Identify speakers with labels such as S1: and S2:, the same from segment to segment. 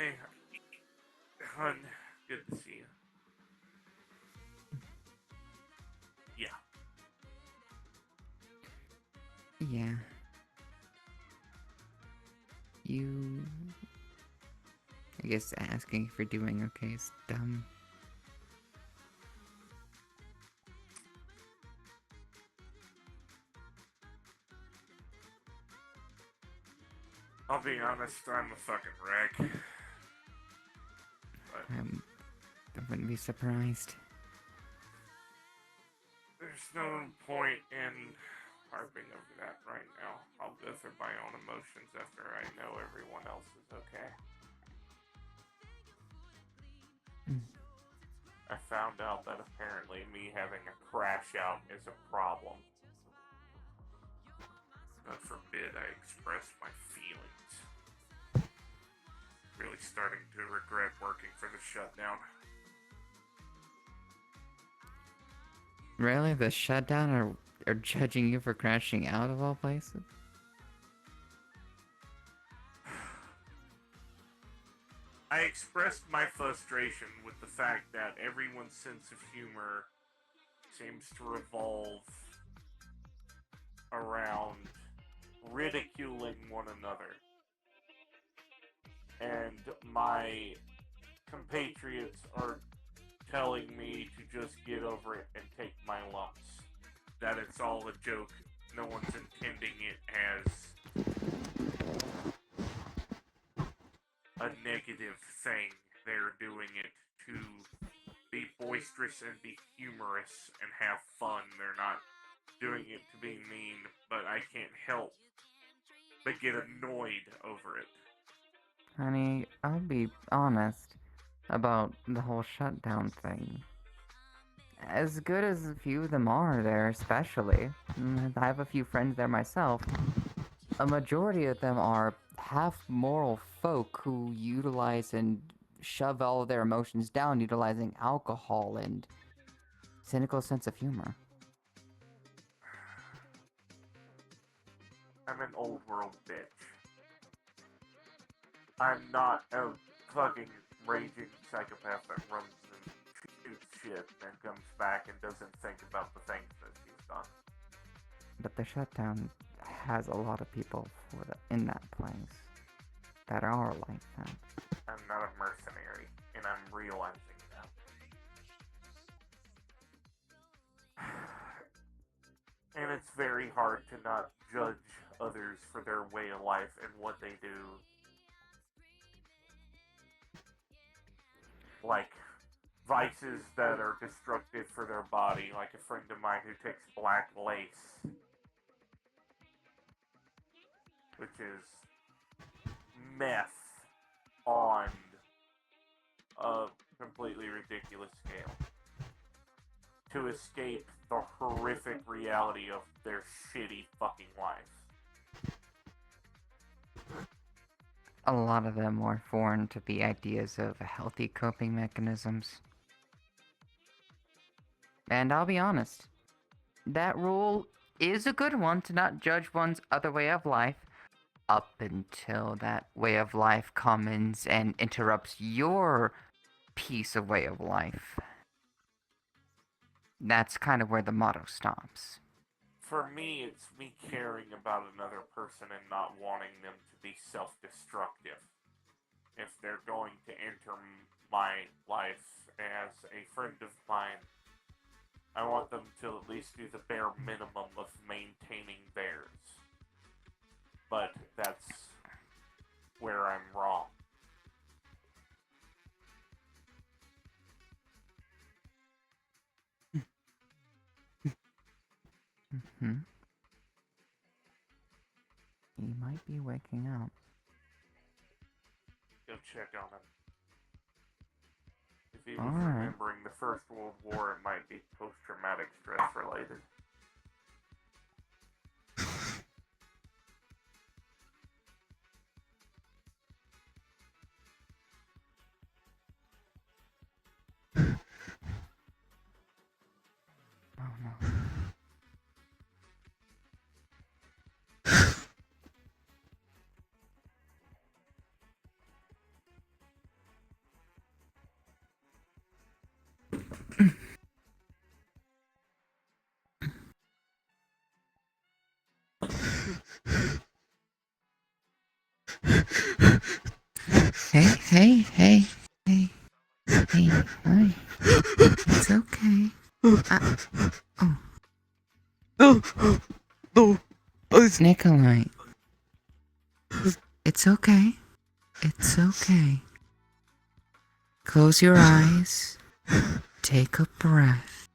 S1: Hey, hun. Good to see you. Yeah.
S2: Yeah. You... I guess asking if you're doing okay is dumb.
S1: I'll be honest, I'm a fucking wreck. But
S2: I wouldn't be surprised.
S1: there's no point in harping over that right now. I'll go through my own emotions after I know everyone else is okay.
S2: Mm.
S1: I found out that apparently me having a crash out is a problem. God forbid I express my feelings. Really starting to regret working for the shutdown.
S2: Really? The shutdown are judging you for crashing out of all places?
S1: I expressed my frustration with the fact that everyone's sense of humor seems to revolve around ridiculing one another. And my compatriots are telling me to just get over it and take my lumps. That it's all a joke. No one's intending it as a negative thing. They're doing it to be boisterous and be humorous and have fun. They're not doing it to be mean, but I can't help but get annoyed over it.
S2: Honey, I'll be honest about the whole shutdown thing. As good as a few of them are there, especially, I have a few friends there myself, a majority of them are half moral folk who utilize and shove all of their emotions down utilizing alcohol and cynical sense of humor.
S1: I'm an old world bitch. I'm not a fucking raging psychopath that runs and shoots shit and comes back and doesn't think about the things that he's done.
S2: But the shutdown has a lot of people in that place that are like that.
S1: I'm not a mercenary, and I'm realizing that. And it's very hard to not judge others for their way of life and what they do. Like vices that are destructive for their body, like a friend of mine who takes black lace, which is meth on a completely ridiculous scale, to escape the horrific reality of their shitty fucking life.
S2: A lot of them are foreign to the ideas of healthy coping mechanisms. And I'll be honest, that rule is a good one to not judge one's other way of life up until that way of life comes and interrupts your piece of way of life. That's kind of where the motto stops.
S1: For me, it's me caring about another person and not wanting them to be self destructive. If they're going to enter my life as a friend of mine, I want them to at least do the bare minimum of maintaining theirs. But that's where I'm wrong.
S2: Hmm. He might be waking up.
S1: Go check on him. If he was
S2: Alright.
S1: remembering the First World War, it might be post traumatic stress related.
S2: Oh no. Hey, hey, hi. It's okay. Oh.
S3: No, no, please.
S2: Nikolai. It's okay. It's okay. Close your eyes. Take a breath.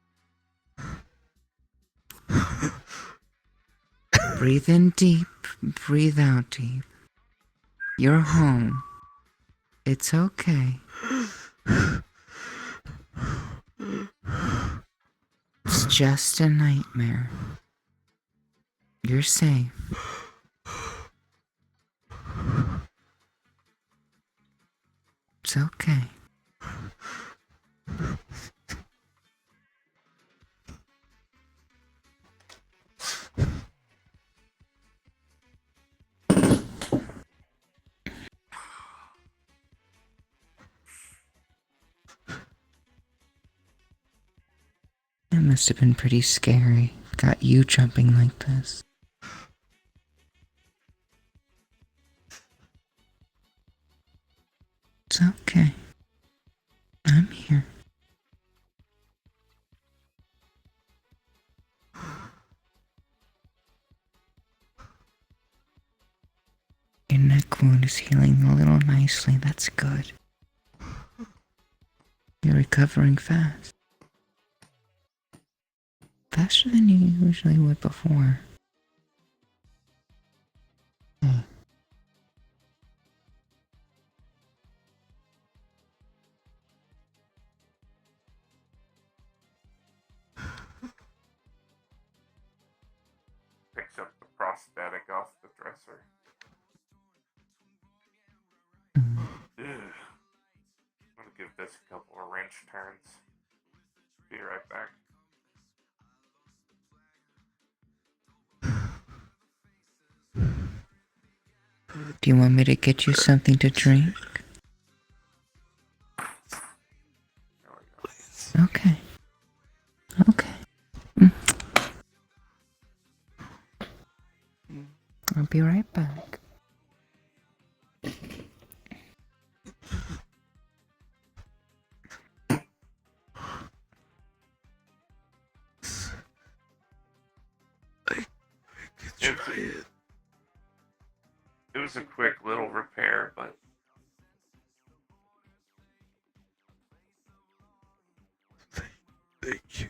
S2: Breathe in deep. Breathe out deep. You're home. It's okay. It's just a nightmare. You're safe. It's okay. That must have been pretty scary. Got you jumping like this. It's okay. I'm here. Your neck wound is healing a little nicely. That's good. You're recovering fast. Faster than you usually would before.
S1: Picks up the prosthetic off the dresser. Ugh. I'm gonna give this a couple of wrench turns. Be right back.
S2: Do you want me to get you something to drink?
S1: There we go.
S2: Okay. Okay. I'll be right back.
S1: It was a quick little repair, but
S3: Thank you.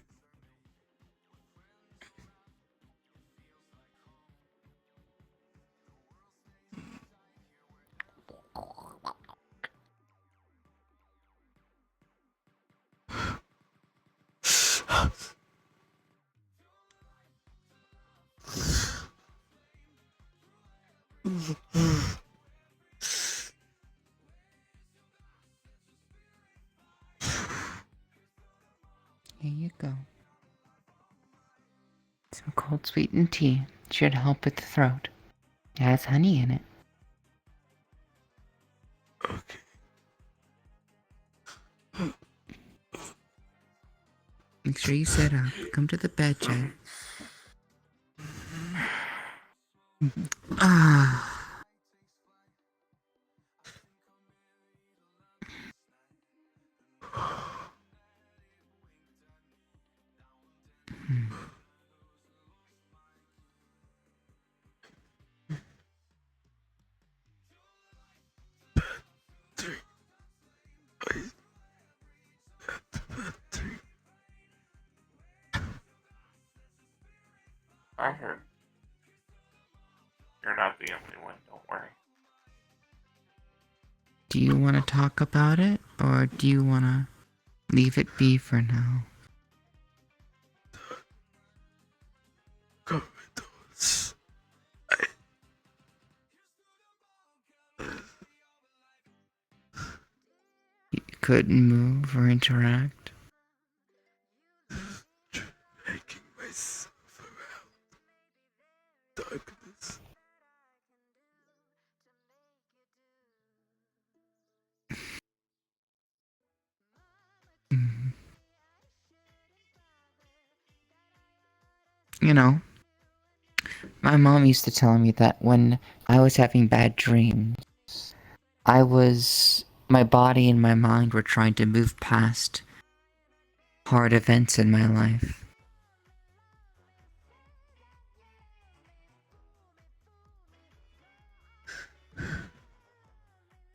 S2: Here you go. Some cold sweetened tea should help with the throat. It has honey in it.
S3: Okay.
S2: Make sure you sit up. Come to the bed, Jay. Ah.
S1: I heard. You're not the only one, don't worry.
S2: Do you want to talk about it, or do you want to leave it be for now?
S3: Corridors.
S2: You couldn't move or interact?
S3: Dragging myself around darkness.
S2: Mhm. You know, my mom used to tell me that when I was having bad dreams, my body and my mind were trying to move past hard events in my life.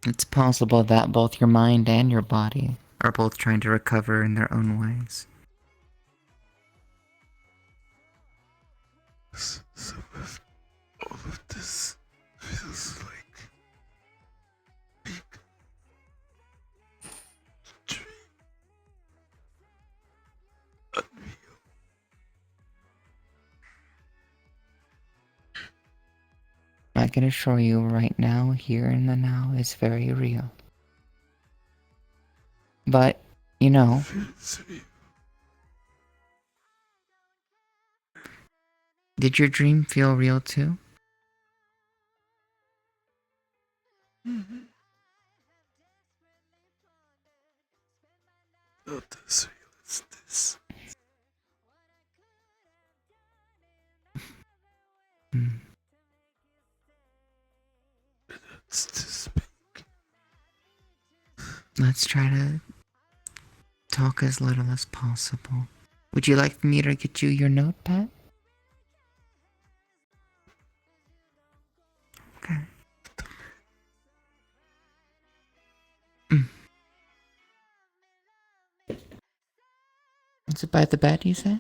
S2: It's possible that both your mind and your body are both trying to recover in their own ways.
S3: Some of all of this feels like big dream. Unreal.
S2: I can assure you right now, here in the now, is very real. But, you know,
S3: Feels real.
S2: did your dream feel real too?
S3: Not as real as this.
S2: Hmm.
S3: It's this big.
S2: Let's try to talk as little as possible. Would you like me to get you your notepad? Okay. Is it by the bed, you said?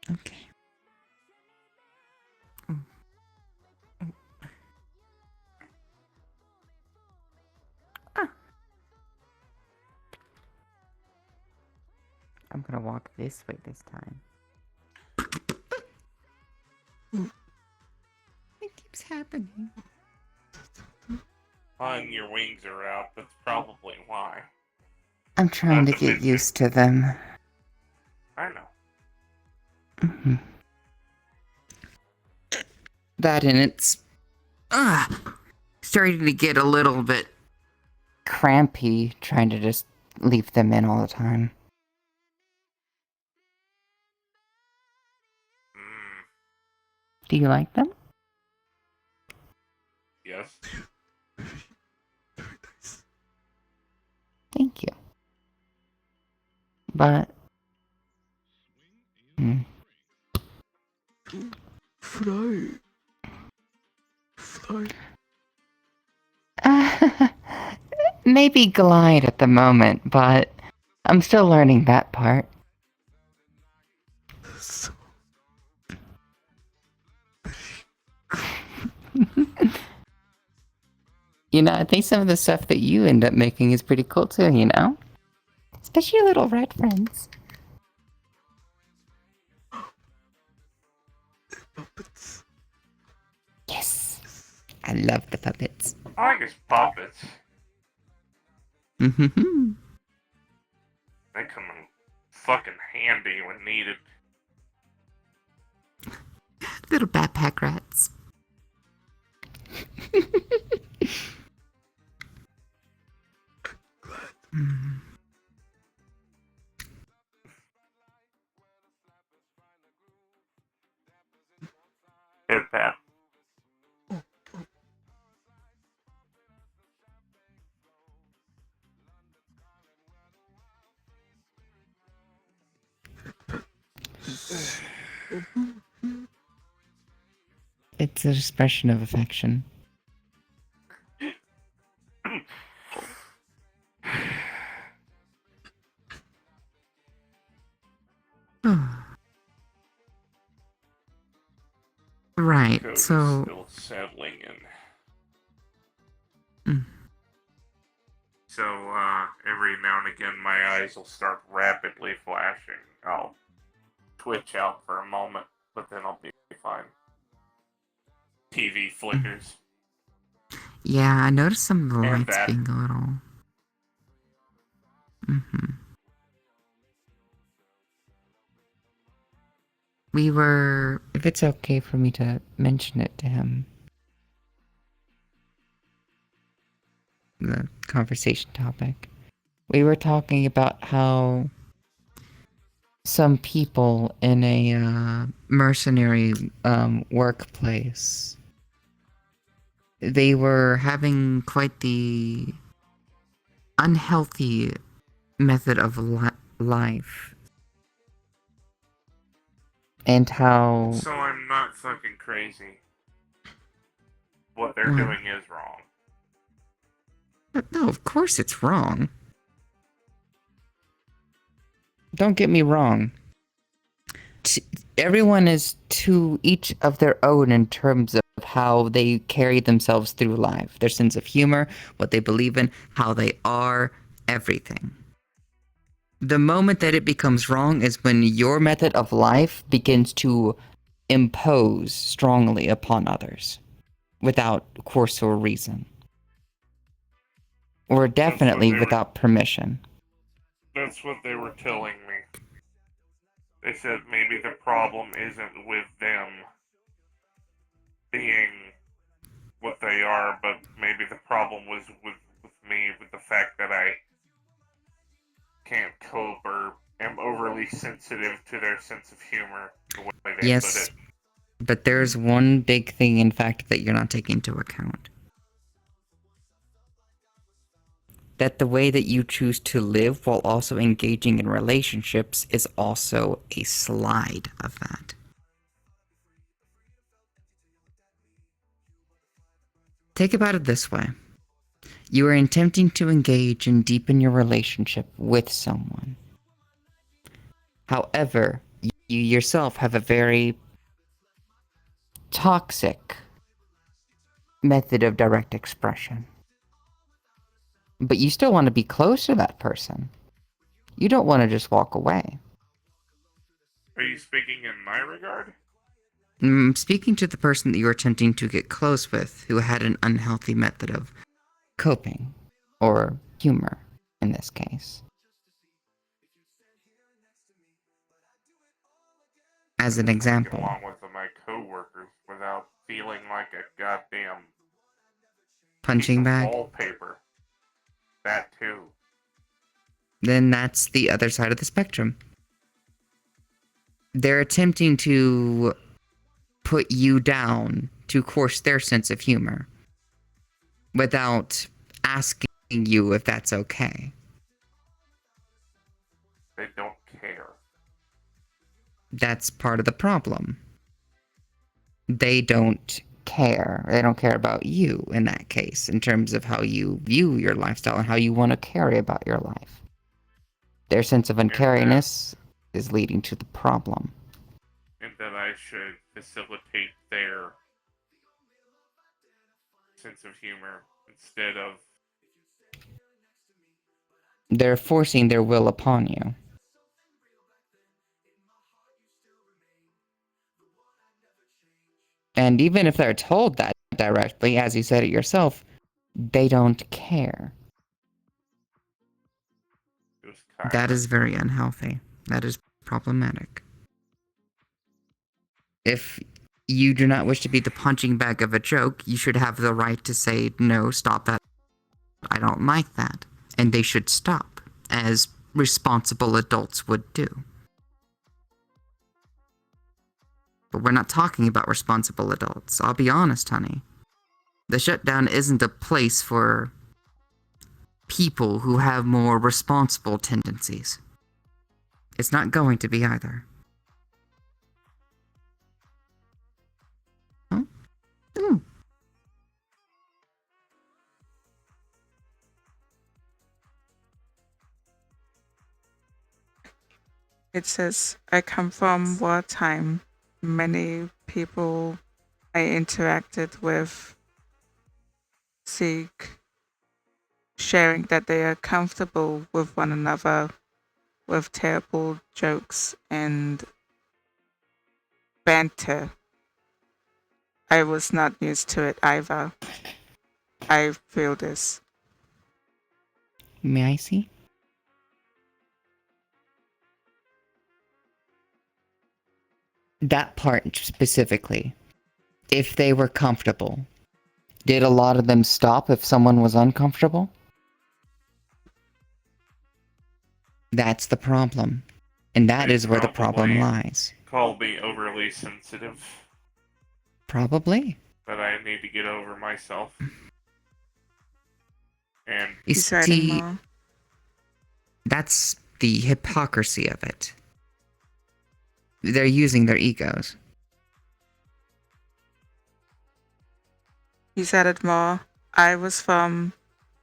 S2: Okay. Ah. I'm gonna walk this way this time. It keeps happening.
S1: Your wings are out. That's probably why.
S2: I'm trying to
S1: Not to
S2: get
S1: mention-
S2: used to them.
S1: I know.
S2: Mm-hmm. That and it's starting to get a little bit crampy trying to just leave them in all the time.
S1: Mm,
S2: Do you like them?
S1: yes.
S3: Very, very nice.
S2: Thank you. But
S3: Fly. Fly.
S2: maybe glide at the moment, but I'm still learning that part.
S3: So
S2: You know, I think some of the stuff that you end up making is pretty cool too, you know? Especially your little red friends.
S3: puppets.
S2: Yes. I love the puppets.
S1: I like his puppets.
S2: Mm-hmm.
S1: They come in fucking handy when needed.
S2: Little backpack rats. Mm.
S1: Hit that.
S2: It's an expression of affection. Right,
S1: Code is
S2: so
S1: still settling in.
S2: Mm.
S1: So, every now and again my eyes will start rapidly flashing. I'll twitch out for a moment, but then I'll be fine. TV flickers.
S2: yeah, I noticed some of the
S1: And
S2: lights
S1: that.
S2: being a little. Mm-hmm. We were, if it's okay for me to mention it to him, the conversation topic. We were talking about how some people in a mercenary workplace they were having quite the unhealthy method of life. And how...
S1: So I'm not fucking crazy. What they're
S2: What?
S1: doing is wrong.
S2: No, of course it's wrong. Don't get me wrong. Everyone is to each of their own in terms of how they carry themselves through life. Their sense of humor, what they believe in, how they are, everything. The moment that it becomes wrong is when your method of life begins to impose strongly upon others without course or reason. Or definitely without permission.
S1: That's what they were telling me. They said maybe the problem isn't with them being what they are, but maybe the problem was with me, with the fact that I can't cope or am overly sensitive to their sense of humor, the way they put
S2: Yes,
S1: it.
S2: but there's one big thing, in fact, that you're not taking into account. That the way that you choose to live while also engaging in relationships is also a slide of that. Think about it this way. You are attempting to engage and deepen your relationship with someone. However, you yourself have a very toxic method of direct expression. But you still want to be close to that person. You don't want to just walk away.
S1: Are you speaking in my regard?
S2: Speaking to the person that you're attempting to get close with, who had an unhealthy method of coping, or humor, in this case. As an example.
S1: Along with my coworkers without feeling like a goddamn
S2: Punching bag?
S1: wallpaper. That too.
S2: Then that's the other side of the spectrum. They're attempting to put you down to course their sense of humor without asking you if that's okay.
S1: They don't care.
S2: That's part of the problem. They don't care. They don't care about you in that case, in terms of how you view your lifestyle and how you want to carry about your life. Their sense of uncariness is leading to the problem.
S1: And that I should facilitate their sense of humor instead of...
S2: They're forcing their will upon you. And even if they're told that directly, as you said it yourself, they don't care. That is very unhealthy. That is problematic. If you do not wish to be the punching bag of a joke, you should have the right to say, no, stop that. I don't like that. And they should stop, as responsible adults would do. But we're not talking about responsible adults. I'll be honest, honey. The shutdown isn't a place for people who have more responsible tendencies. It's not going to be either. Huh? Ooh.
S4: It says, I come from wartime. Many people I interacted with seek sharing that they are comfortable with one another with terrible jokes and banter. I was not used to it either. I feel this.
S2: May I see? That part specifically. If they were comfortable, did a lot of them stop if someone was uncomfortable? That's the problem. And that is where the problem lies.
S1: Call me overly sensitive.
S2: Probably.
S1: But I need to get over myself. And
S2: You
S4: He's writing
S2: see,
S4: more.
S2: that's the hypocrisy of it. They're using their egos.
S4: He's added more. I was from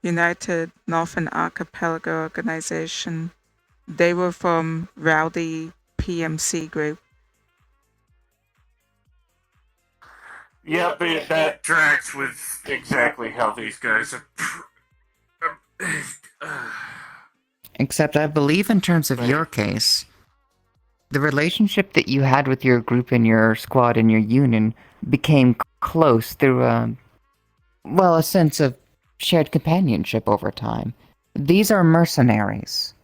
S4: United Northern Archipelago Organization. They were from Rowdy PMC Group.
S1: yeah, that tracks with exactly how these guys are.
S2: Except I believe in terms of your case, the relationship that you had with your group and your squad and your union became close through a sense of shared companionship over time. These are mercenaries.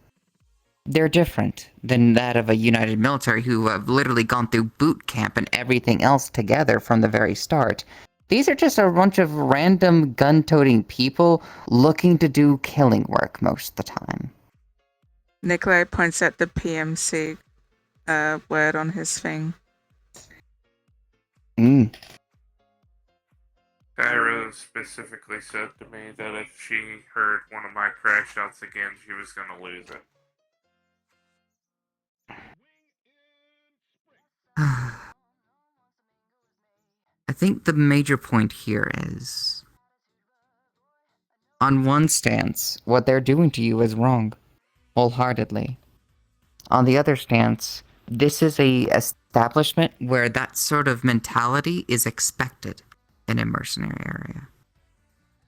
S2: They're different than that of a united military who have literally gone through boot camp and everything else together from the very start. These are just a bunch of random gun-toting people looking to do killing work most of the time.
S4: Nikolai points at the PMC word on his thing.
S1: Kyra specifically said to me that if she heard one of my crash outs again, she was going to lose it.
S2: I think the major point here is, on one stance, what they're doing to you is wrong, wholeheartedly. On the other stance, this is a establishment where that sort of mentality is expected in a mercenary area.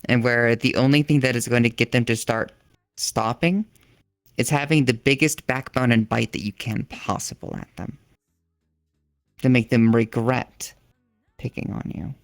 S2: And where the only thing that is going to get them to start stopping is having the biggest backbone and bite that you can possible at them. To make them regret picking on you.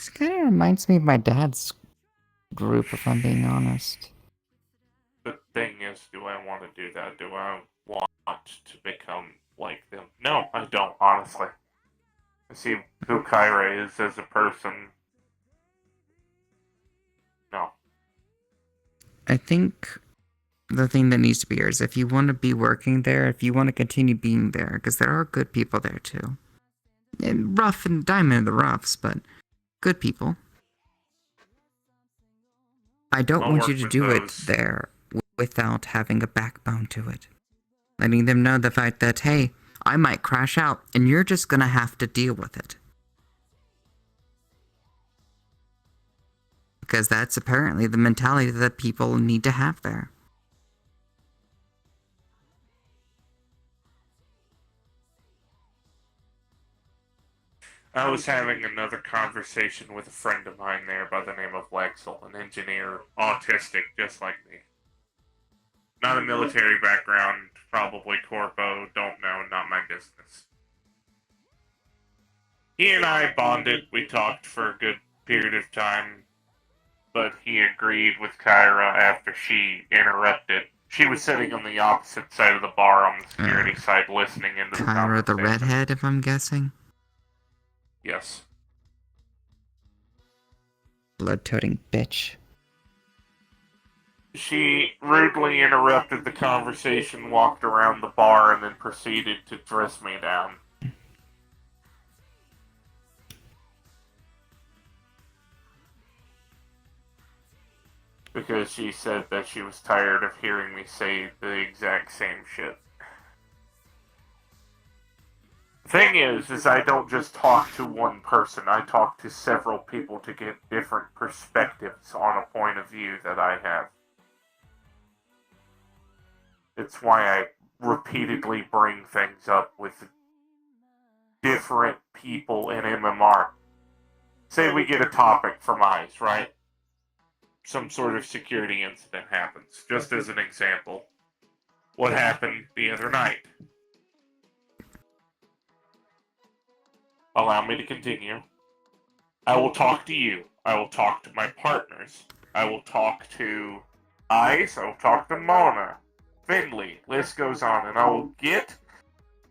S2: This kind of reminds me of my dad's group, if I'm being honest.
S1: The thing is, do I want to do that? Do I want to become like them? No, I don't, honestly. I see who Kyra is as a person. No.
S2: I think the thing that needs to be here is if you want to be working there, if you want to continue being there, because there are good people there too. And rough and diamond in the roughs, but good people. I don't
S1: I'll
S2: want
S1: work
S2: you to
S1: with
S2: do it
S1: those.
S2: there without having a backbone to it. Letting them know the fact that, hey, I might crash out and you're just gonna have to deal with it. Because that's apparently the mentality that people need to have there.
S1: I was having another conversation with a friend of mine there by the name of Lexel, an engineer, autistic, just like me. Not a military background, probably corpo, don't know, not my business. He and I bonded, we talked for a good period of time, but he agreed with Kyra after she interrupted. She was sitting on the opposite side of the bar on the security side listening into the
S2: Kyra
S1: conversation.
S2: the redhead, if I'm guessing?
S1: Yes.
S2: Blood-toting bitch.
S1: She rudely interrupted the conversation, walked around the bar, and then proceeded to dress me down. Because she said that she was tired of hearing me say the exact same shit. The thing is I don't just talk to one person. I talk to several people to get different perspectives on a point of view that I have. It's why I repeatedly bring things up with different people in MMR. Say we get a topic from ICE, right? Some sort of security incident happens. Just as an example, what happened the other night? Allow me to continue. I will talk to you. I will talk to my partners. I will talk to Ice. I will talk to Mona, Finley. List goes on, and I will get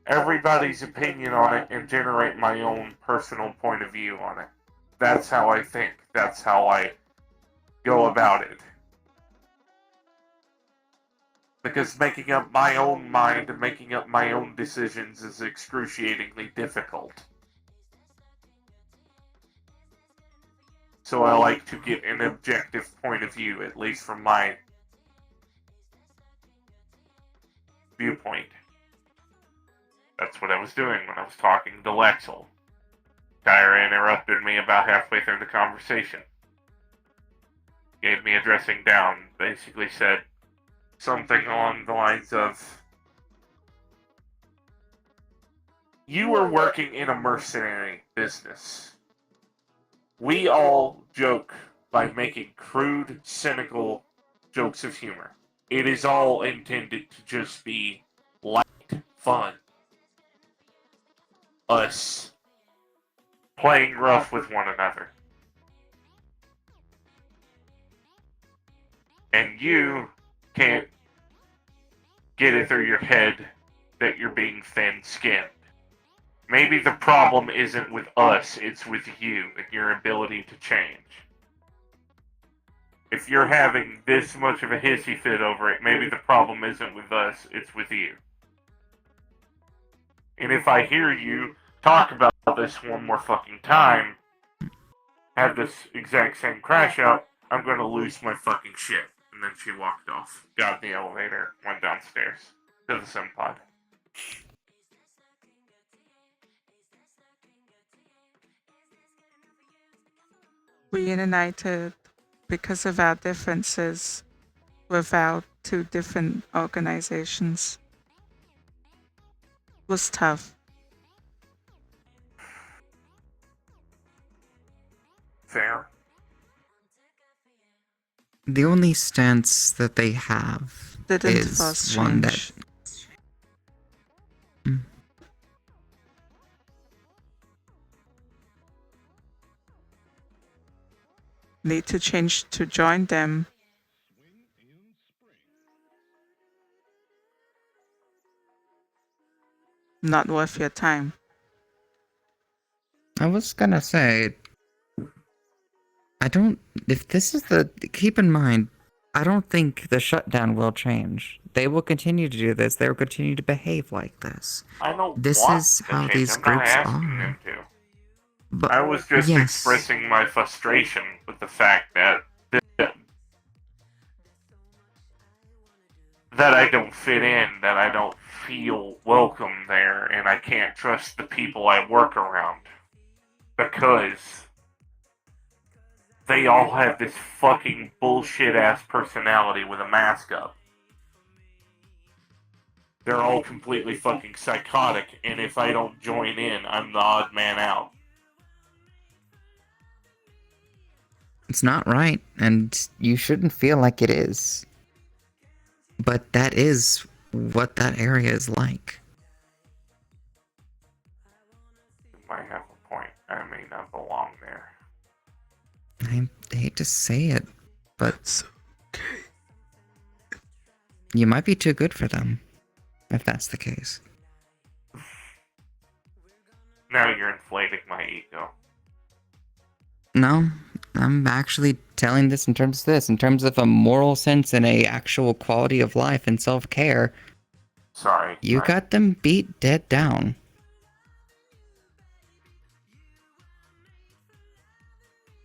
S1: everybody's opinion on it and generate my own personal point of view on it. That's how I think. That's how I go about it. Because making up my own mind and making up my own decisions is excruciatingly difficult. So I like to get an objective point of view, at least from my viewpoint. That's what I was doing when I was talking to Lexel. Tyra interrupted me about halfway through the conversation. Gave me a dressing down, basically said something along the lines of, "You are working in a mercenary business. We all joke by making crude, cynical jokes of humor. It is all intended to just be light fun. Us playing rough with one another. And you can't get it through your head that you're being thin-skinned. Maybe the problem isn't with us, it's with you and your ability to change. If you're having this much of a hissy fit over it, maybe the problem isn't with us, it's with you. And if I hear you talk about this one more fucking time, have this exact same crash out, I'm gonna lose my fucking shit." And then she walked off, got in the elevator, went downstairs to the sim pod.
S4: We united because of our differences with our two different organizations. It was tough.
S1: Fair.
S2: The only stance that they have
S4: Didn't
S2: is
S4: force
S2: one that
S4: change. Need to change to join them. Not worth your time.
S2: I was gonna say, keep in mind, I don't think the shutdown will change. They will continue to do this. They will continue to behave like this.
S1: I don't
S2: This
S1: want
S2: is
S1: to
S2: how
S1: change.
S2: these
S1: I'm not
S2: groups
S1: asking
S2: are.
S1: them to.
S2: But
S1: I was just
S2: yes,
S1: expressing my frustration with the fact that I don't fit in, that I don't feel welcome there, and I can't trust the people I work around. Because they all have this fucking bullshit ass personality with a mask up. They're all completely fucking psychotic, and if I don't join in, I'm the odd man out.
S2: it's not right, and you shouldn't feel like it is. But that is what that area is like.
S1: You might have a point. I may not belong there.
S2: I hate to say it, but
S3: It's okay.
S2: you might be too good for them, if that's the case.
S1: Now you're inflating my ego.
S2: No, I'm actually telling this in terms of a moral sense and a actual quality of life and self-care.
S1: Sorry.
S2: You got them beat dead down.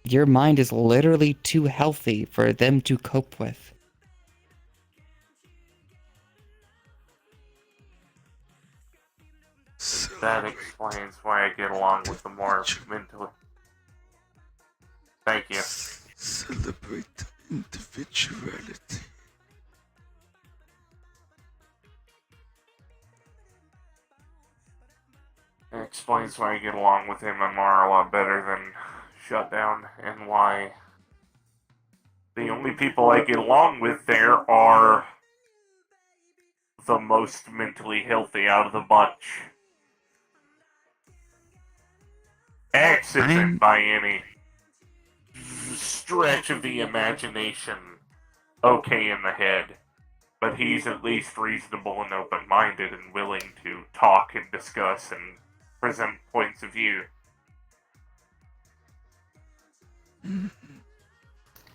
S2: Your mind is literally too healthy for them to cope with.
S1: That explains why I get along with the more mentally. Thank you.
S3: Celebrate individuality.
S1: It explains why I get along with MMR a lot better than Shutdown, and why the only people I get along with there are the most mentally healthy out of the bunch. X isn't by any stretch of the imagination okay in the head, but he's at least reasonable and open-minded and willing to talk and discuss and present points of view.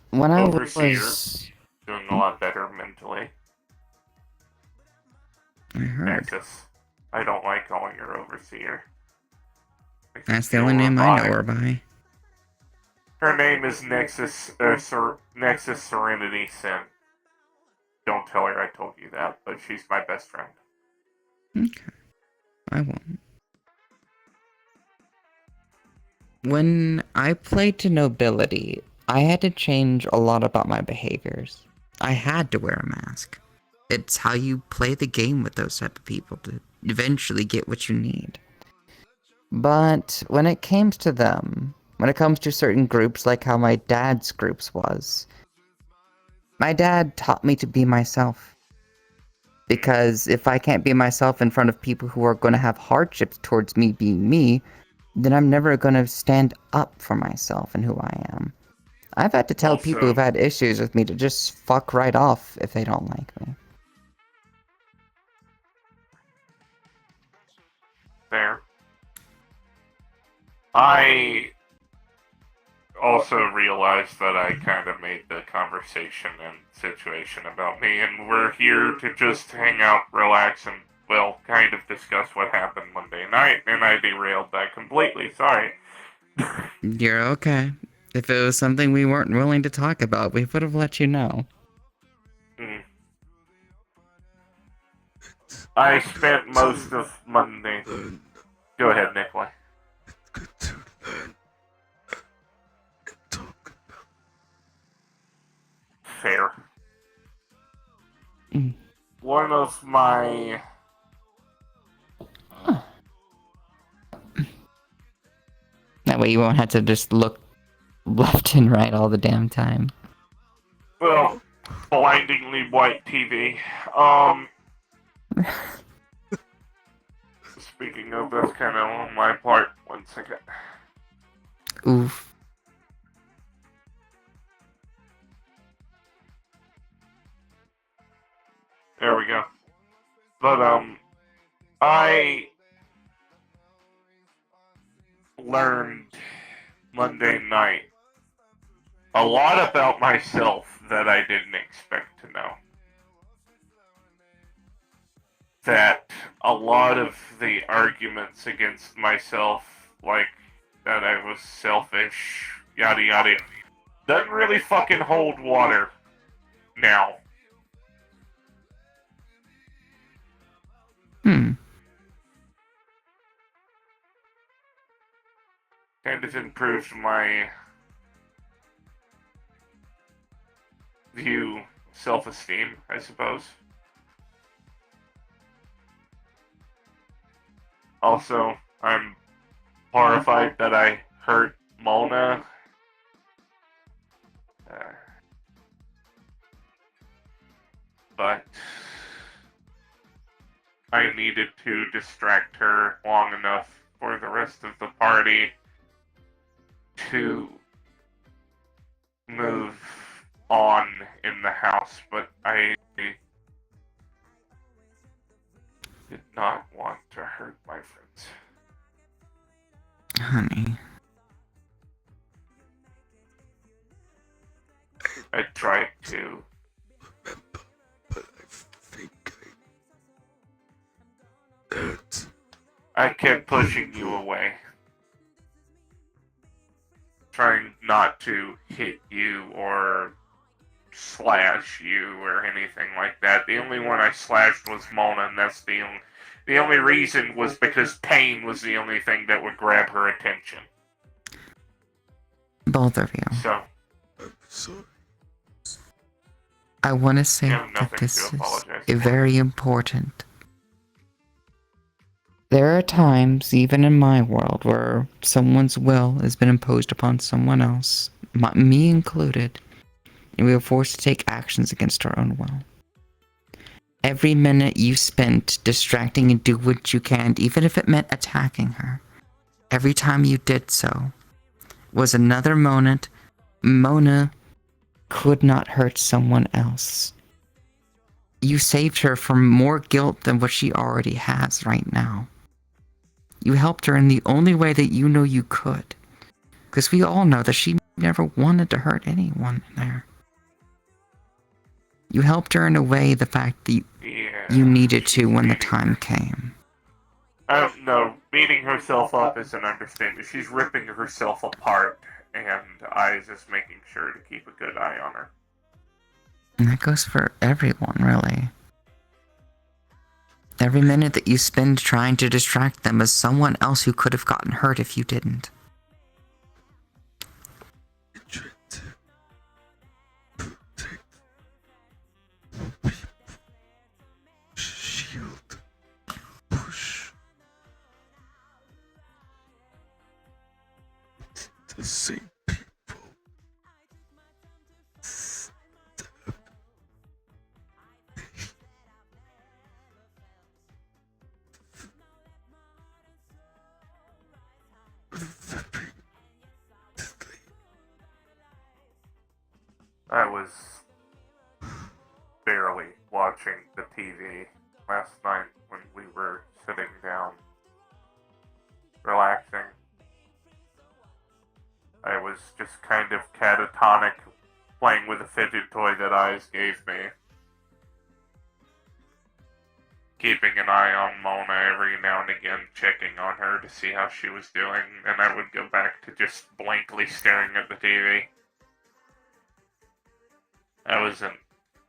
S2: When I
S1: Overseer.
S2: was...
S1: Doing a lot better mentally.
S2: I heard.
S1: Nexus. I don't like calling her Overseer. Makes me
S2: That's the
S1: feel
S2: only name I know
S1: revived.
S2: her by.
S1: Her name is Nexus Serenity Sin. Don't tell her I told you that, but she's my best friend.
S2: Okay. I won't. When I played to nobility, I had to change a lot about my behaviors. I had to wear a mask. It's how you play the game with those type of people to eventually get what you need. But when it comes to them, when it comes to certain groups like how my dad's groups was, my dad taught me to be myself. Because if I can't be myself in front of people who are going to have hardships towards me being me, then I'm never going to stand up for myself and who I am. I've had to tell people who've had issues with me to just fuck right off if they don't like me.
S1: There. I also realized that I kind of made the conversation and situation about me, and we're here to just hang out, relax, and, well, kind of discuss what happened Monday night, and I derailed that completely. Sorry.
S2: You're okay. If it was something we weren't willing to talk about, we would have let you know.
S1: I spent most of Monday... Go ahead, Nikolai.
S3: It's good to learn and talk about.
S1: Fair.
S2: Mm.
S1: One of my...
S2: That way you won't have to just look left and right all the damn time.
S1: Well, blindingly white TV. Speaking of, that's kind of on my part. 1 second.
S2: Oof.
S1: There we go. But, I learned Monday night a lot about myself that I didn't expect to know. That a lot of the arguments against myself, like that I was selfish, yada yada, doesn't really fucking hold water now. Kind of improved my view, self-esteem, I suppose. Also, I'm horrified that I hurt Mona. But I needed to distract her long enough for the rest of the party to move on in the house, but I did not want to hurt my friends.
S2: Honey.
S1: I tried to.
S3: Remember, but I think I hurt.
S1: I kept pushing you away. Trying not to hit you or slash you or anything like that. The only one I slashed was Mona, and that's the only reason was because pain was the only thing that would grab her attention.
S2: Both of you.
S1: So,
S3: I'm sorry.
S2: I want to say
S1: You have
S2: that
S1: nothing
S2: this
S1: to
S2: is
S1: apologize for.
S2: very important. There are times, even in my world, where someone's will has been imposed upon someone else, me included, and we are forced to take actions against our own will. Every minute you spent distracting and do what you can, even if it meant attacking her, every time you did so, was another moment Mona could not hurt someone else. You saved her from more guilt than what she already has right now. You helped her in the only way that you know you could. Because we all know that she never wanted to hurt anyone there. You helped her in a way the fact that you needed to when the time came.
S1: No, beating herself up is an understatement. She's ripping herself apart, and I was just making sure to keep a good eye on her.
S2: And that goes for everyone, really. Every minute that you spend trying to distract them is someone else who could have gotten hurt if you didn't.
S3: Shield. Push. The same people.
S1: I was barely watching the TV last night when we were sitting down, relaxing. I was just kind of catatonic, playing with a fidget toy that Eyes gave me. Keeping an eye on Mona every now and again, checking on her to see how she was doing, and I would go back to just blankly staring at the TV. I wasn't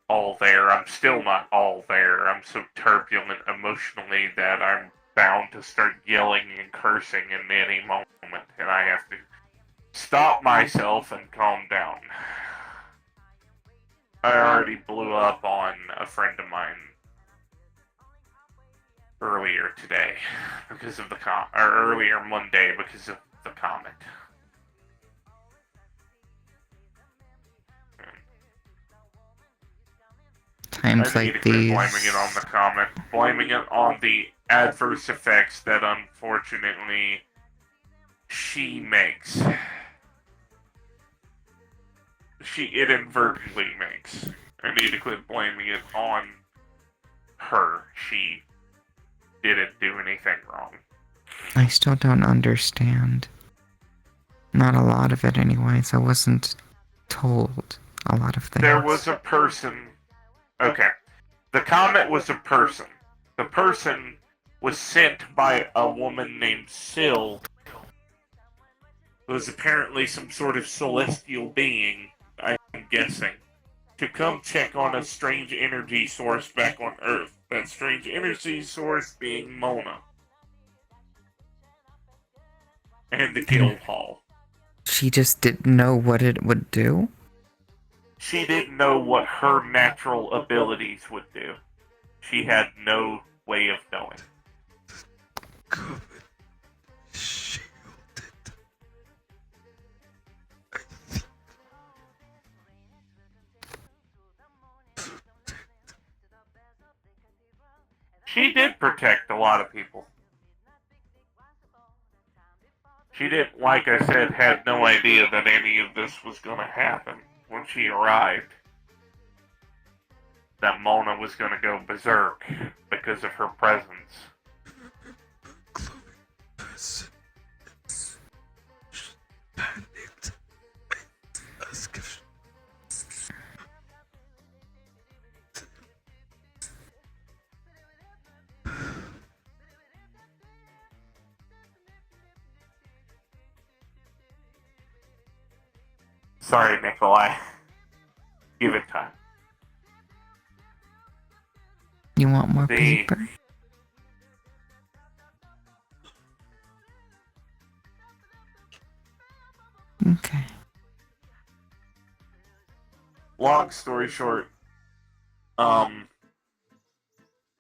S1: all there. I'm still not all there. I'm so turbulent emotionally that I'm bound to start yelling and cursing in any moment, and I have to stop myself and calm down. I already blew up on a friend of mine earlier today because of the earlier Monday because of the comment.
S2: Times
S1: I need
S2: like
S1: to quit
S2: these.
S1: blaming it on the comment, blaming it on the adverse effects that unfortunately she makes. She inadvertently makes. I need to quit blaming it on her. She didn't do anything wrong.
S2: I still don't understand. Not a lot of it anyways. I wasn't told a lot of things.
S1: There was a person. Okay. The comment was a person. The person was sent by a woman named Syl, who was apparently some sort of celestial being, I'm guessing, to come check on a strange energy source back on Earth. That strange energy source being Mona. And the guild hall.
S2: She just didn't know what it would do?
S1: She didn't know what her natural abilities would do. She had no way of knowing.
S3: Covered. Shielded. I think.
S1: She did protect a lot of people. She didn't, like I said, had no idea that any of this was going to happen when she arrived. That Mona was going to go berserk because of her presence.
S3: Glowing person. Panicked. Ask if
S1: Sorry, Nikolai. Give it time.
S2: You want more
S1: The-
S2: paper? Okay.
S1: Long story short,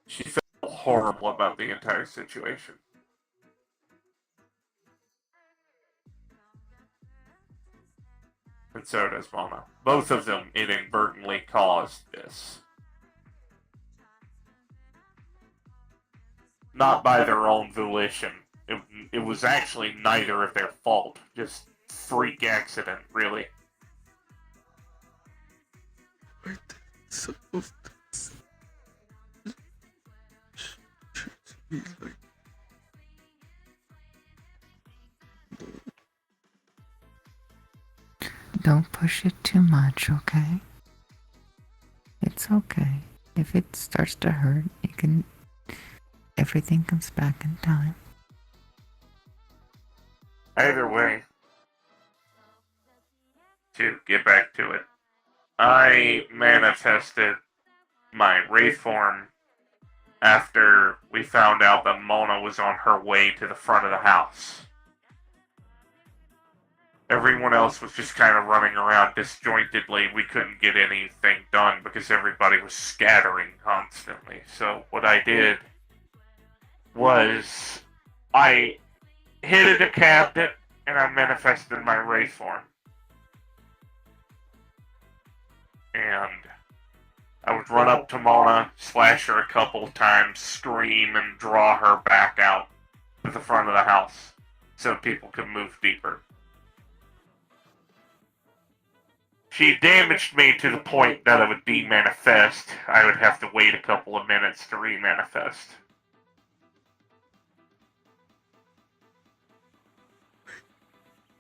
S1: she felt horrible about the entire situation. And so does Mona. Both of them inadvertently caused this. Not by their own volition. It was actually neither of their fault. Just freak accident, really.
S3: some of this treats me like
S2: Don't push it too much, okay? It's okay. If it starts to hurt, you can. Everything comes back in time.
S1: Either way, to get back to it, I manifested my Wraith form after we found out that Mona was on her way to the front of the house. Everyone else was just kind of running around disjointedly. We couldn't get anything done because everybody was scattering constantly. So what I did was I hit it, decabbed it, and I manifested my Wraith form. And I would run up to Mona, slash her a couple times, scream, and draw her back out to the front of the house so people could move deeper. She damaged me to the point that it would demanifest. I would have to wait a couple of minutes to remanifest.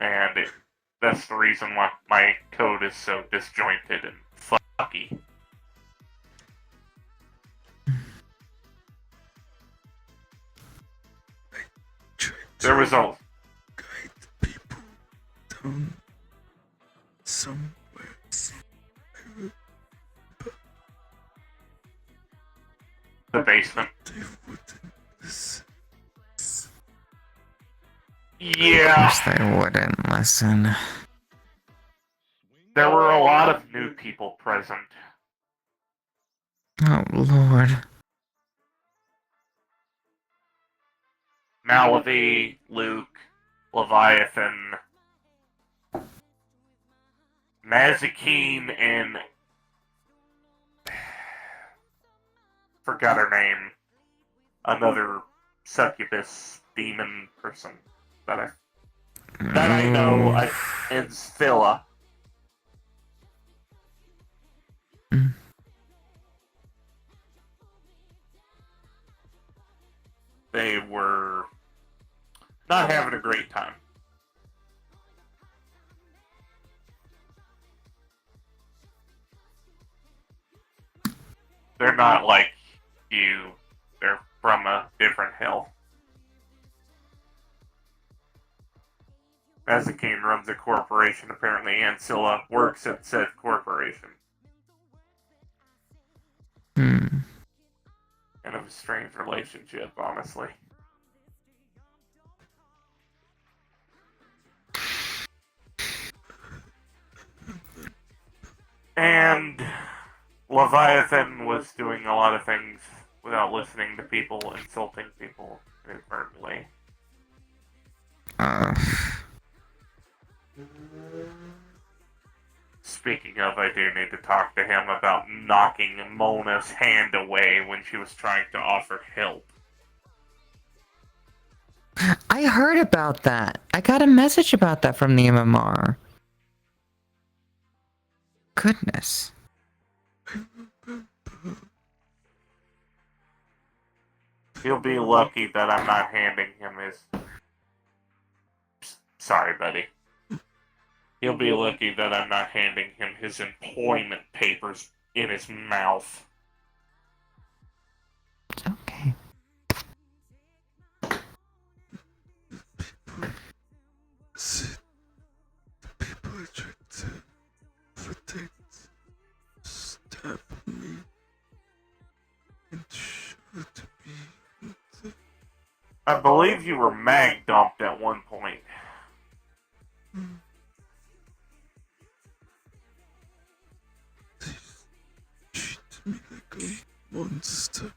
S1: And that's the reason why my code is so disjointed and fucky. There was a
S3: guide people down somewhere.
S1: the basement.
S3: They wouldn't listen.
S1: Yeah,
S2: They wouldn't listen.
S1: there were a lot of new people present.
S2: Oh, Lord.
S1: Malavi, Luke, Leviathan, Mazikeen, and forgot her name. Another succubus demon person that I know is Phila. They were not having a great time. They're not like you. They're from a different hell. Mazikeen runs a corporation, apparently, and Scylla works at said corporation.
S2: Hmm.
S1: Kind of a strange relationship, honestly. And Leviathan was doing a lot of things without listening to people, insulting people inadvertently. Speaking of, I do need to talk to him about knocking Mona's hand away when she was trying to offer help.
S2: I heard about that. I got a message about that from the MMR. Goodness.
S1: He'll be lucky that I'm not handing him his... Sorry, buddy. He'll be lucky that I'm not handing him his employment papers in his mouth.
S2: It's okay.
S3: See, the people I tried to protect stabbed me and shot me.
S1: I believe you were mag dumped at one point.
S3: They treat me like a monster.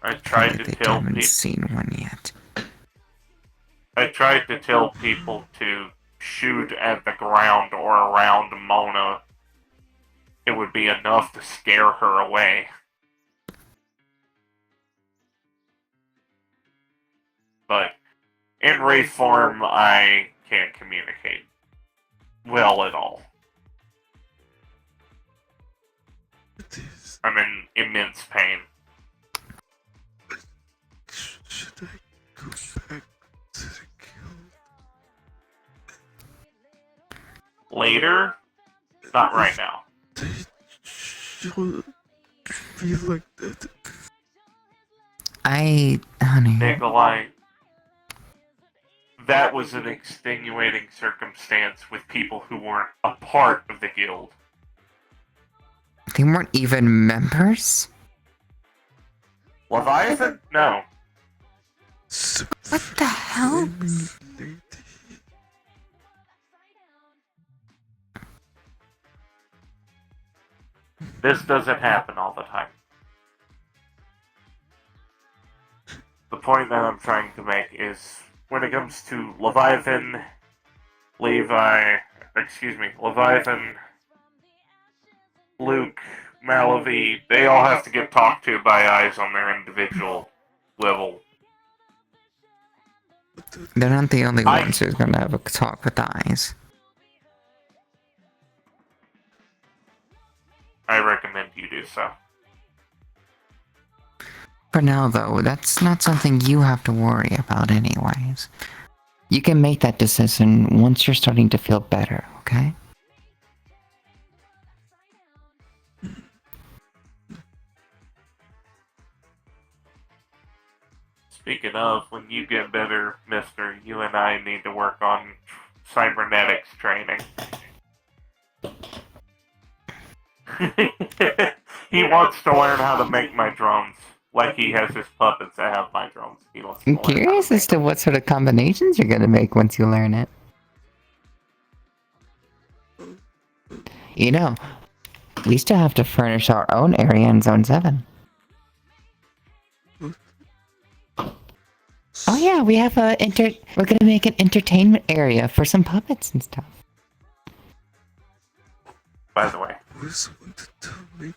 S1: I tried to
S2: They
S1: tell
S2: haven't
S1: people.
S2: seen one yet.
S1: I tried to tell people to shoot at the ground or around Mona. It would be enough to scare her away. But in Wraith form, I can't communicate. well at all.
S3: It is.
S1: I'm in immense pain.
S3: Should I go back to the guild?
S1: Later? Not right now.
S3: They should be like that.
S2: Honey.
S1: Nikolai, that was an extenuating circumstance with people who weren't a part of the guild.
S2: They weren't even members?
S1: Leviathan? No.
S2: What the hell?
S3: Lady.
S1: This doesn't happen all the time. The point that I'm trying to make is when it comes to Leviathan, Luke, Malavi, they all have to get talked to by eyes on their individual level.
S2: They're not the only ones who's gonna have a talk with eyes.
S1: I recommend you do so.
S2: For now, though, that's not something you have to worry about anyways. You can make that decision once you're starting to feel better, okay?
S1: Speaking of, when you get better, mister, you and I need to work on cybernetics training. He wants to learn how to make my drones. Like he has his puppets that have my drones. He wants to
S2: I'm
S1: learn how
S2: curious
S1: to
S2: as to what sort of combinations you're gonna make once you learn it. You know, we still have to furnish our own area in Zone 7. Oh yeah, we have we're gonna make an entertainment area for some puppets and stuff.
S1: By the way.
S3: I always wanted to make.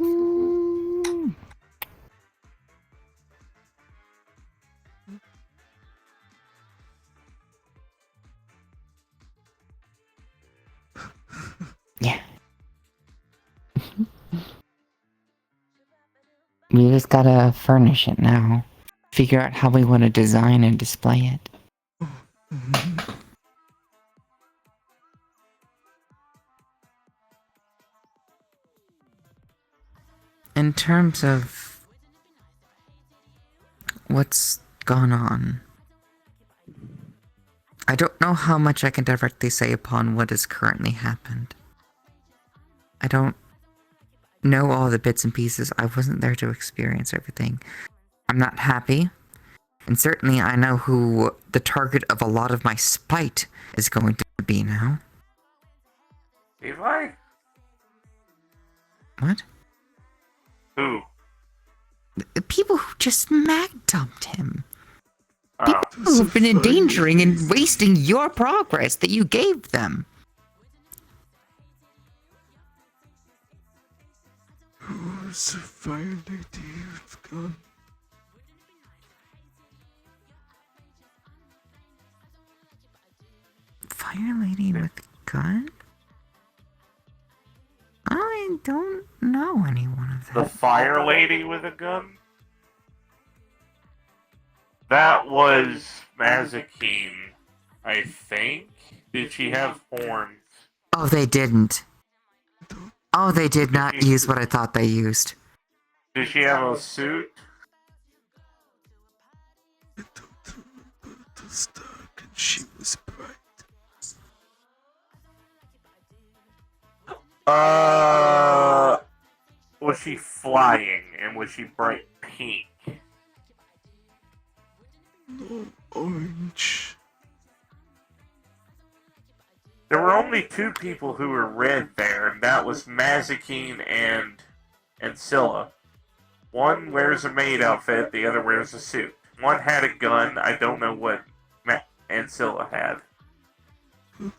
S2: Mm. Yeah. We just gotta furnish it now. Figure out how we want to design and display it. In terms of what's gone on, I don't know how much I can directly say upon what has currently happened. I don't know all the bits and pieces. I wasn't there to experience everything. I'm not happy. And certainly I know who the target of a lot of my spite is going to be now.
S1: Levi?
S2: What?
S1: Who?
S2: The people who just mag dumped him.
S1: Oh.
S2: People who've been endangering and wasting your progress that you gave them.
S3: Who's the fire lady with gun?
S2: Fire lady with a gun? I don't know anyone of
S1: The
S2: that.
S1: fire lady with a gun? That was Mazikeen, I think. Did she have horns?
S2: Oh, they didn't. Oh, they did not use what I thought they used.
S1: Did she have a suit?
S3: I don't remember. It was dark and she was bright.
S1: Was she flying and was she bright pink?
S3: No, orange.
S1: There were only two people who were red there, and that was Mazikeen and Scylla. One wears a maid outfit, the other wears a suit. One had a gun, I don't know what Ancilla had.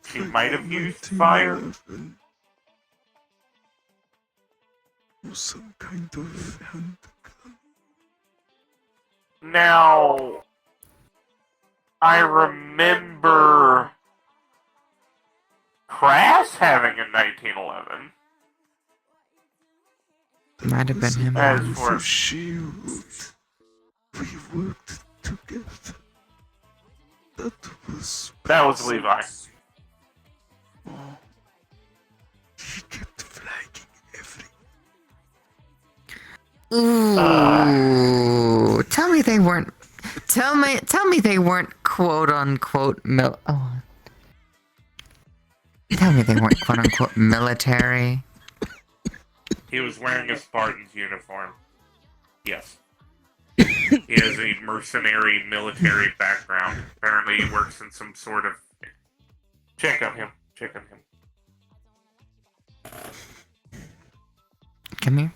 S1: She might have used fire.
S3: 1911. Or some kind of handgun.
S1: Now, I remember Crass having a 1911.
S2: Might have been him.
S1: As
S3: Wolf
S1: for
S3: of Shield. We worked together.
S1: that was Levi.
S3: Oh. He kept flagging every.
S2: Ooh, tell me they weren't. Tell me they weren't quote unquote Tell me they weren't quote unquote military.
S1: He was wearing a Spartan's uniform. Yes. He has a mercenary military background. Apparently he works in some sort of... Check on him.
S2: Come here.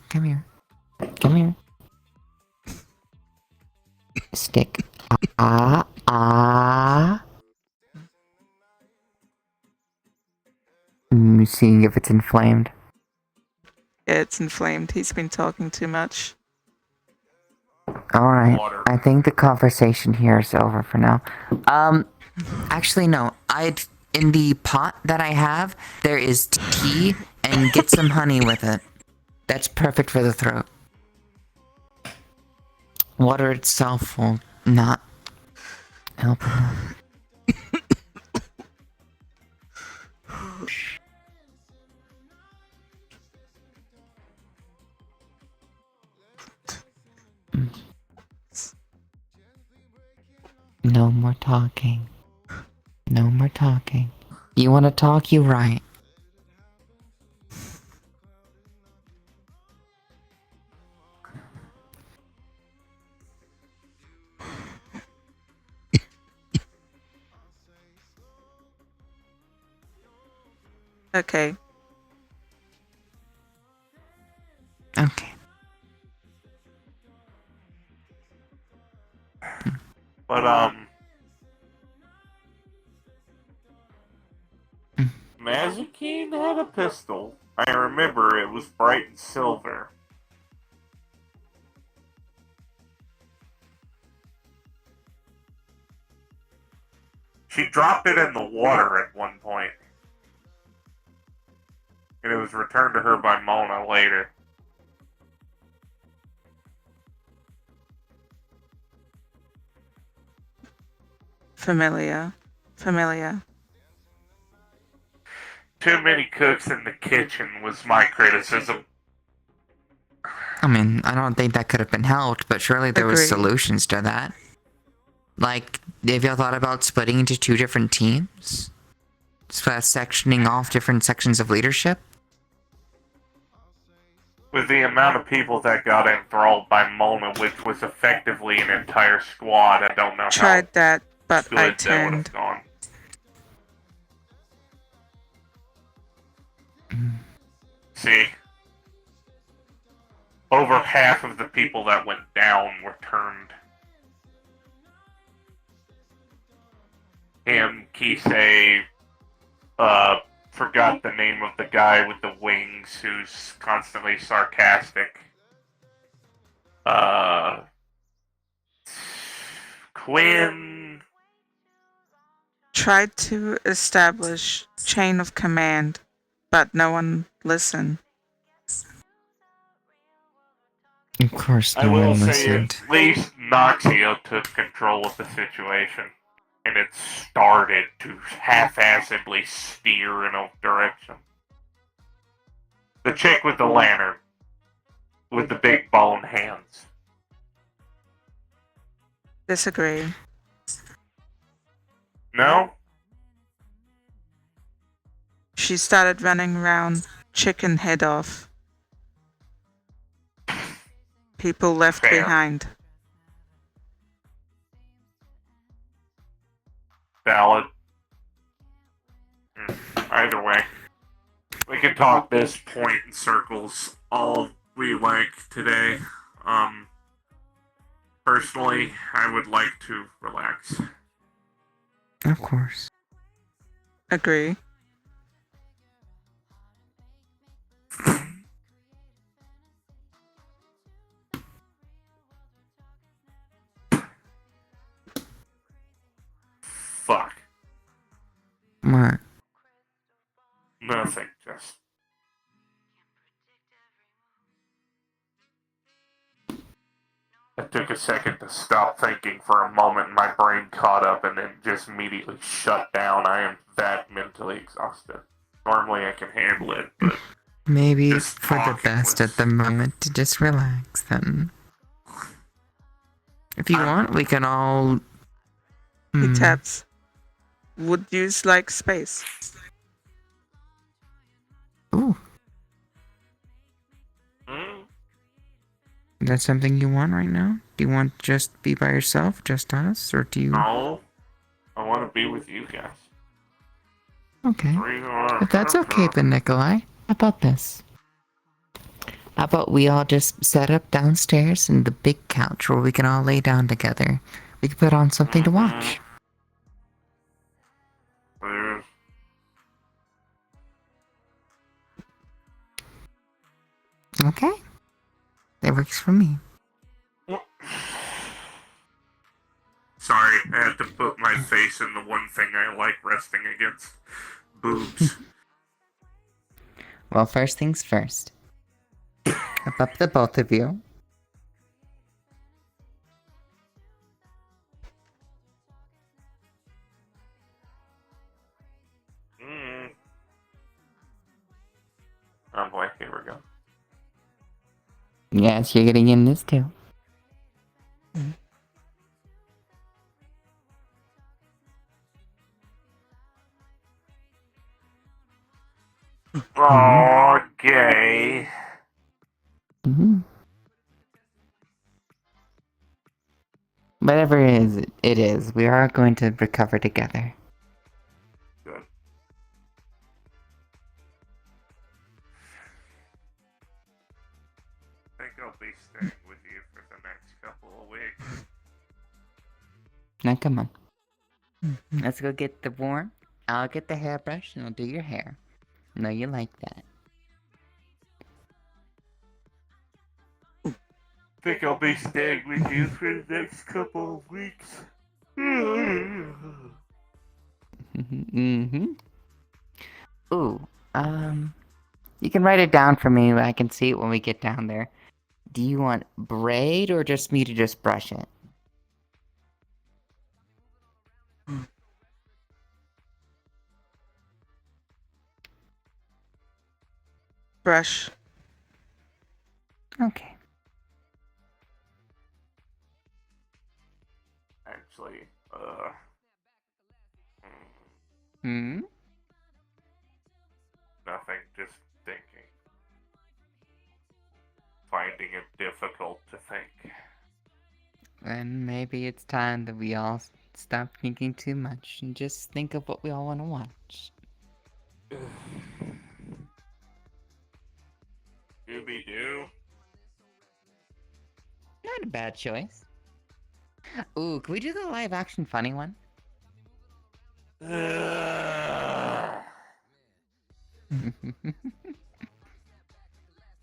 S2: Stick. Seeing if it's inflamed.
S4: It's inflamed. He's been talking too much.
S2: Alright.
S1: Water.
S2: I think the conversation here is over for now. Actually no. In the pot that I have, there is tea, and get some honey with it. That's perfect for the throat. Water itself will not help enough. No more talking. You wanna talk, you right.
S4: Okay.
S1: But, Mazikeen had a pistol. I remember it was bright and silver. She dropped it in the water at one point. And it was returned to her by Mona later.
S4: Familiar.
S1: Too many cooks in the kitchen was my criticism.
S2: I mean, I don't think that could have been helped, but surely there was
S4: Agreed.
S2: solutions to that. Like, have y'all thought about splitting into 2 different teams? Sectioning off different sections of leadership?
S1: With the amount of people that got enthralled by Mona, which was effectively an entire squad, I don't know
S4: Tried that,
S1: how
S4: but
S1: good
S4: I
S1: that would
S4: turned.
S1: have gone. See? Over half of the people that went down were turned. Him, Kisei, forgot the name of the guy with the wings who's constantly sarcastic. Quinn.
S4: Tried to establish chain of command, but no one listened.
S2: Of course,
S1: I
S2: no
S1: will
S2: one
S1: say
S2: listened.
S1: at least Noxio took control of the situation. And it started to half-assedly steer in a direction. The chick with the lantern. With the big bone hands.
S4: Disagree.
S1: No?
S4: She started running around, chicken head off. People left
S1: Fair.
S4: behind.
S1: Valid. Either way. We can talk this point in circles all we like today. Personally, I would like to relax.
S2: Of course.
S4: Agree.
S1: I took a second to stop thinking for a moment, and my brain caught up and then just immediately shut down. I am that mentally exhausted. Normally I can handle it, but
S2: Maybe it's
S1: just
S2: for the
S1: talking
S2: best
S1: was-
S2: at the moment to just relax then. If you want, we can all.
S4: He taps. Would use like space.
S2: Ooh,
S1: Hmm?
S2: is that something you want right now? Do you want to just be by yourself, just us, or do you?
S1: No, I want to be with you guys.
S2: Okay.
S1: If
S2: If that's okay, then Nikolai, how about this? How about we all just set up downstairs in the big couch where we can all lay down together? We can put on something to watch. Okay? That works for me.
S1: Sorry, I had to put my face in the one thing I like resting against. Boobs.
S2: Well, first things first. Up the both of you.
S1: Oh boy, here we go.
S2: Yes, you're getting in this too.
S1: Oh, gay.
S2: Mm-hmm. Whatever it is, we are going to recover together.
S1: Good. I think I'll be staying with you for the next couple of weeks.
S2: Now come on. Let's go get the warm. I'll get the hairbrush and I'll do your hair. I know you like that.
S1: I think I'll be staying with you for the next couple of weeks.
S2: Mm-hmm. Ooh, you can write it down for me. I can see it when we get down there. Do you want braid or just me to just brush it?
S4: Brush.
S2: Okay.
S1: Actually,
S2: Hmm?
S1: nothing, just thinking. Finding it difficult to think.
S2: Then maybe it's time that we all stop thinking too much and just think of what we all want to watch.
S1: Scooby-Doo?
S2: Not a bad choice. Ooh, can we do the live action funny one?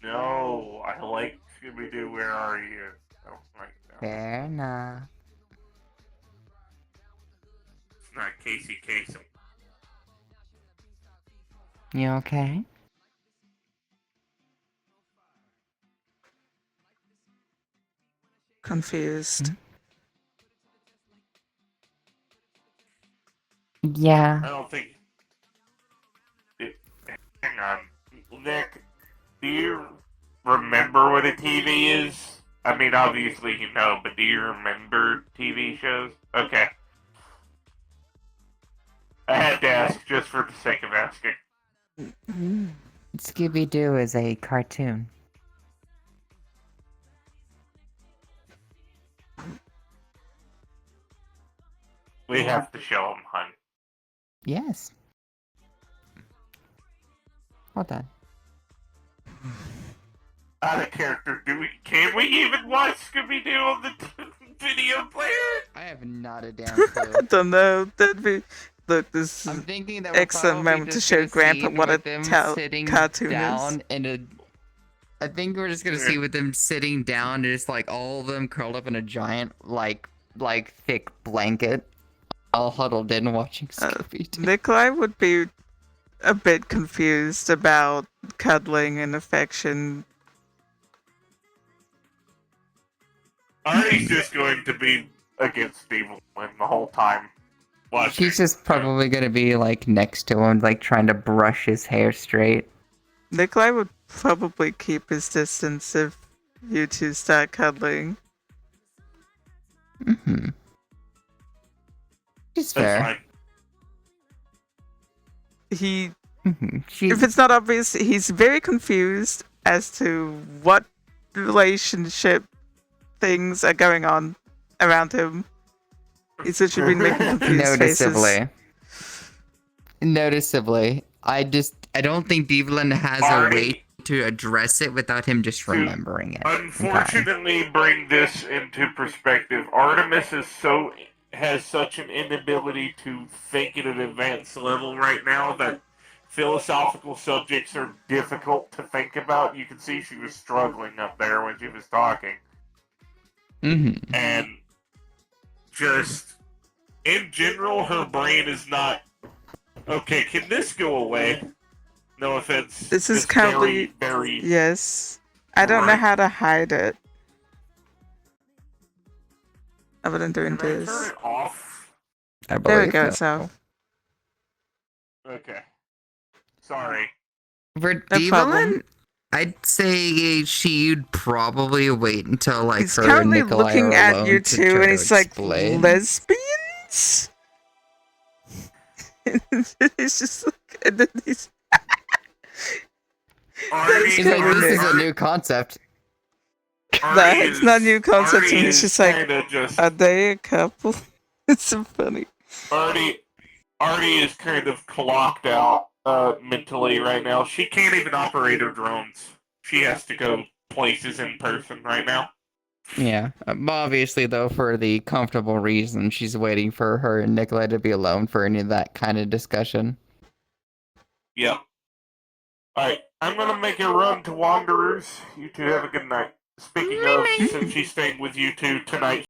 S1: No, I like Scooby-Doo, Where Are You? I don't like that.
S2: Fair enough.
S1: It's not Casey Kasem.
S2: You okay?
S4: Confused.
S2: Yeah.
S1: I don't think... Hang on. Nick, do you remember what a TV is? I mean, obviously you know, but do you remember TV shows? Okay. I had to ask just for the sake of asking.
S2: Scooby-Doo is a cartoon.
S1: We have to show him, hun.
S2: Yes. Hold on.
S1: Out of character, can we even watch Scooby-Doo on the video player?
S2: I have not a damn clue.
S4: I don't know. That'd be. Look, this
S2: I'm
S4: is
S2: thinking that
S4: excellent
S2: we're probably
S4: moment to
S2: just
S4: show
S2: gonna
S4: Grandpa
S2: see
S4: what a
S2: with them sitting
S4: cartoon
S2: down
S4: is.
S2: in a. I think we're just gonna see with them sitting down, just like all of them curled up in a giant, like thick blanket, all huddled in watching Scooby-Doo.
S4: Nikolai would be a bit confused about cuddling and affection.
S1: Artie's just going to be against Evelyn the whole time. Watching.
S2: She's just probably gonna be like next to him, like trying to brush his hair straight.
S4: Nikolai would probably keep his distance if you two start cuddling.
S2: Mm-hmm. She's
S1: That's
S2: fair.
S1: fine.
S4: He,
S2: Mm-hmm.
S4: if it's not obvious, he's very confused as to what relationship things are going on around him. He's literally been making confused faces.
S2: Noticeably. I don't think Evelyn has a way to address it without him just remembering it.
S1: Unfortunately, bring this into perspective. Artemis has such an inability to think at an advanced level right now that philosophical subjects are difficult to think about. You can see she was struggling up there when she was talking.
S2: Mm-hmm.
S1: And just, in general, her brain is not... Okay, can this go away? No offense.
S4: This is
S1: it's
S4: currently...
S1: very...
S4: Yes. I don't know how to hide it. Other than doing
S1: Can I
S4: this.
S1: turn it off?
S4: There we go, so.
S1: Okay. Sorry.
S2: For
S4: No
S2: Evelyn,
S4: problem.
S2: I'd say she'd probably wait until like
S4: He's
S2: her
S4: currently
S2: and Nikolai
S4: looking
S2: are
S4: at
S2: alone
S4: you
S2: to
S4: two,
S2: try
S4: and
S2: to
S4: he's like,
S2: explain.
S4: lesbians? He's just like, and then he's...
S2: He's like, this is a new concept.
S4: No, it's not a new concept to me. It's just like, are they a couple? It's so funny.
S1: Artie is kind of clocked out mentally right now. She can't even operate her drones. She has to go places in person right now.
S2: Yeah, obviously though, for the comfortable reason, she's waiting for her and Nikolai to be alone for any of that kind of discussion.
S1: Yep. Alright, I'm gonna make a run to Wanderers. You two have a good night. Speaking of, since she's staying with you two tonight,